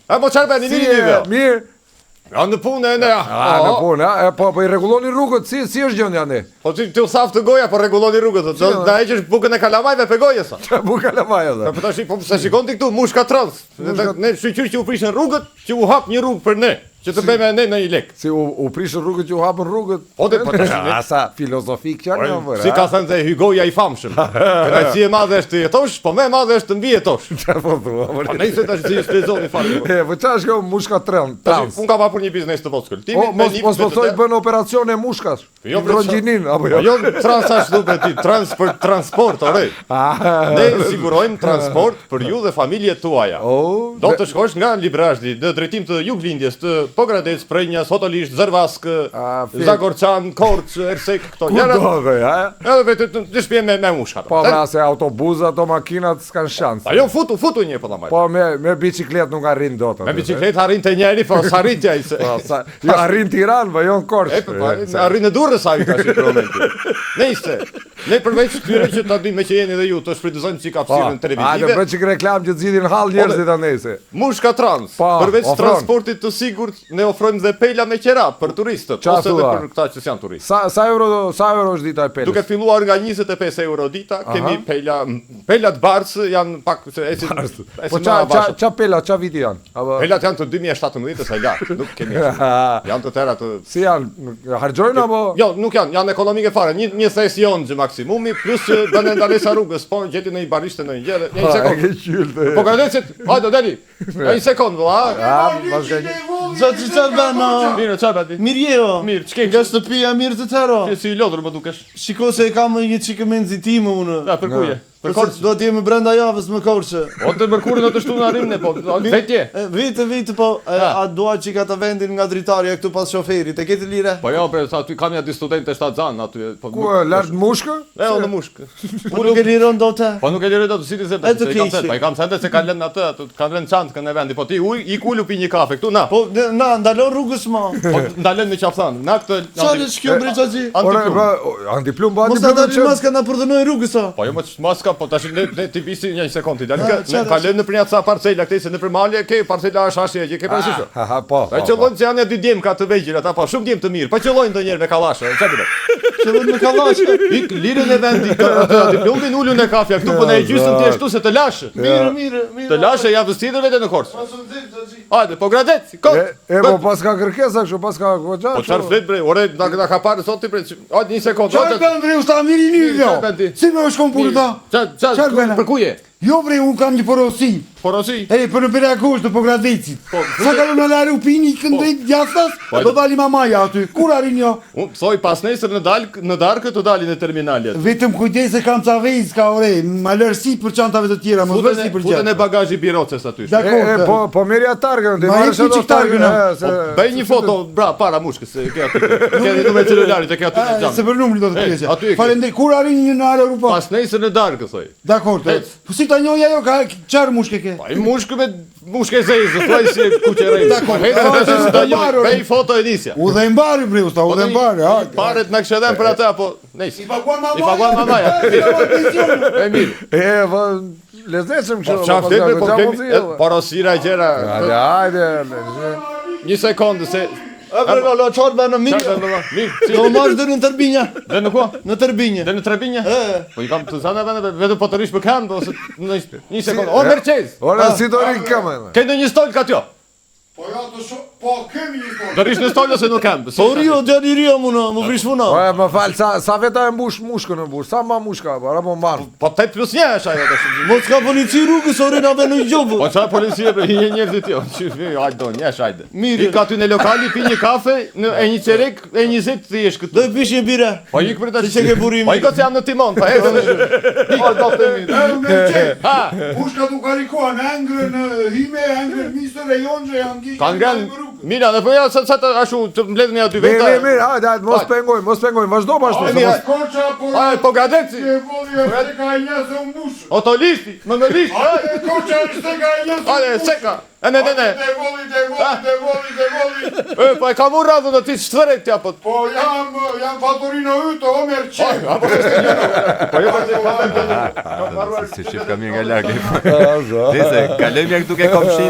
A po çfarë bëni Si mirë. Ja në punë ende. Në punë, po i rregulloni rrugët, si është gjendja ne? Po ti u saftë goja, po rregulloni rrugët. Do ta heqësh bukën e kalamajve pe gojë sa. Buka lavaja dha. Po tash po sa shikon ti këtu mushka trans. Ne shqyr që u prishën rrugët, që u hap një rrugë për ne. Që të bëjmë ne në i lek. Si u prishën rrugët që u hapën rrugët. Po te po tash. Asa filozofik që janë vëra. Si ka thënë Hygoja i famshëm. Kënaqësi e madhe është të jetosh, po më e madhe është të mbijetosh. Çfarë po thua? Po nëse tash ti shpjegoni fare. Po çfarë është kjo mushka trans? Unë kam hapur një biznes të vogël. Ti mos po thoj bën operacione mushkash. Hidrogjenin apo jo? Jo, transash duhet ti, transport, ore. Ne sigurojmë transport për ju dhe familjet tuaja. Do të shkosh nga Librazhdi në drejtim të Juglindjes, të Pogradec, Prenjas, Hotolisht, Zërvask, Zagorçan, Korç, Ersek, këto gjëra. Edhe vetë të shpjem me mushka. Po me asë autobuzat, ato makinat s'kan shans. Ajo futu një po ta marr. Po me biciklet nuk arrin dot. Me biciklet arrin te njëri, po s'arritja ai se. Jo arrin Tiranë, po jo në Korçë. Arrin në Durrës ai tash në momentin. Nëse ne përveç këtyre që ta dimë që jeni dhe ju, të shfrytëzojmë çika hapësirën televizive. A do bëj çik reklam që zgjidhin hall njerëzit anëse. Mushka Trans, përveç transportit të sigurt, ne ofrojmë dhe pela me qera për turistët ose edhe për këta që janë turistë. Sa euro është dita e pelës? Duke filluar nga 25 euro dita, kemi pelat Barcë janë pak se Po ça pela, ça viti janë? Pelat janë të 2017 sa lart, nuk kemi. Janë të tëra të Si janë? Harxojnë apo? Jo, nuk janë ekonomike fare. Një thes jonë maksimumi, plus që bën ndalesa rrugës, po gjeti në një barishte në një gjë. Një sekond. Po gradecet, hajde dali. Një sekond, valla. Zoti çfarë bën? Mirë, çfarë bëti? Mirë jeo. Mirë, ç'ke? Nga shtëpia mirë të tëro. Ti si i lodhur më dukesh. Shiko se kam një çikë menzitim unë. Ja, për kuje. Për Korçë do të jemi brenda javës më Korçë. O të mërkurin do të shtu në arrim ne po. Vetje. Vite po. A dua çika të vendin nga dritarja këtu pas shoferit. E ke të lire? Po jo, për aty kam ja di studentë shtatzan aty. Ku lart mushkë? Jo, në mushkë. Po nuk e liron dot. Po nuk e liron dot si ti se. Po i kam thënë se kanë lënë atë, kanë lënë çantë kanë vendi. Po ti i kulu pi një kafe këtu na. Po na ndalon rrugës më. Po ndalen me qaftan. Na këtë. Çfarë është kjo brexhaxhi? Antiplum ba antiplum. Mos ta dalë maska na përdhënoi rrugës sa. Po jo maska, po tash ti bisi një sekond ti dalë. Ne kalojmë në përjat sa parcela këtej se në përmalje ke parcela ashashje që ke parasysh. Po. Ai qellojnë se janë dy djem ka të vegjël ata po shumë djem të mirë. Po qellojnë ndonjëherë me kallashe. Çfarë bëj? Qellojnë me kallashe. Ik lirën e vendi aty plumbin ulën e kafja këtu po na e gjysëm ti ashtu se të lash. Mirë. Të lash javës tjetër vetë në Korçë. Hajde, po gradec. Po pas ka kërkesa kështu, pas ka goxha. Po çfarë flet bre? Ore na ka parë sot ti bre. Hajde një sekond. Çfarë bën bre usta mirini? Si më shkon punë ta? Çfarë për kuje? Jo bre, unë kam një porosi. Porosi? Për në Peragosh të Pogradecit. Sa kalon në larë u pini këndrejt gjastas, do dali mamaja aty. Kur arin jo? Unë thoj pas nesër në darkë të dalin e terminalet. Vetëm kujdes se kam ca vez ka ore, ma lërsi për çantave të tjera, mos vërsi për gjë. Futën e bagazhi biroces aty. Po merja targën, ti marrësh ato targën. Bëj një foto para mushkës se ke aty. Ke numrin e celularit, e ke aty në xham. Se për numrin do të keqja. Faleminderit. Kur arin në aeroport? Pas nesër në darkë thoj. Dakor. Po si ta njoj ajo ka çfarë mushkë ke? Po i mushkë zezë, thoj si kuqerë. Dakor. Bëj foto edisja. Udhëmbari bre, usta, udhëmbari. Paret na kishën për atë apo nice. I paguan mamaja. E mirë. Lezetshëm kështu. Çfarë po porosira gjëra. Hajde. Një sekondë se Lo çort bën në mirë. Mirë. Do marrësh deri në Tërbinja. Dhe në ku? Në Tërbinje. Dhe në Tërbinje? Po i kam të zana vetëm po të rish për këmbë ose një sekondë. O Mercedes. Ora si do ri këmbë. Ke ndonjë stol katjo? Po ja po kemi një stol. Do rish në stol ose në këmbë? Po rio deri rio më vrish funa. Po më fal, sa veta e mbush mushkën në burr. Sa ma mushka, apo marr. Po 8+1 është ajo tash. Mos ka polici rrugës ore na vjen në gjobë. Po çfarë policia për një njerëzit jo. Hajde don, njesh hajde. Mirë. Ik aty në lokali pi një kafe, e një çerek, e 20 thjesht këtu. Do pish një bire. Po ik për ta. Si ke burrimi? Po ik jam në timon, po edhe. Po do të mirë. Ha. Ushka du karikoan angrën hime, angrën misër e jonxhe janë. Kanë mira, dhe po ja sa ashtu të mbledhni aty vetë. Mirë, hajde, mos pengoj, vazhdo bashkë. Koça po. Ai po gadeci. Voli ka njëse un bush. Otolisti, mëngëlisti. Ai koça se ka njëse. Ale, seka. Ne. Te voli. Po e kam urrë do ti shtret ja po. Po jam faturino yt o merçi. Apo po jo po. Si shif kam nga larg. Nëse kalojmë këtu ke komshin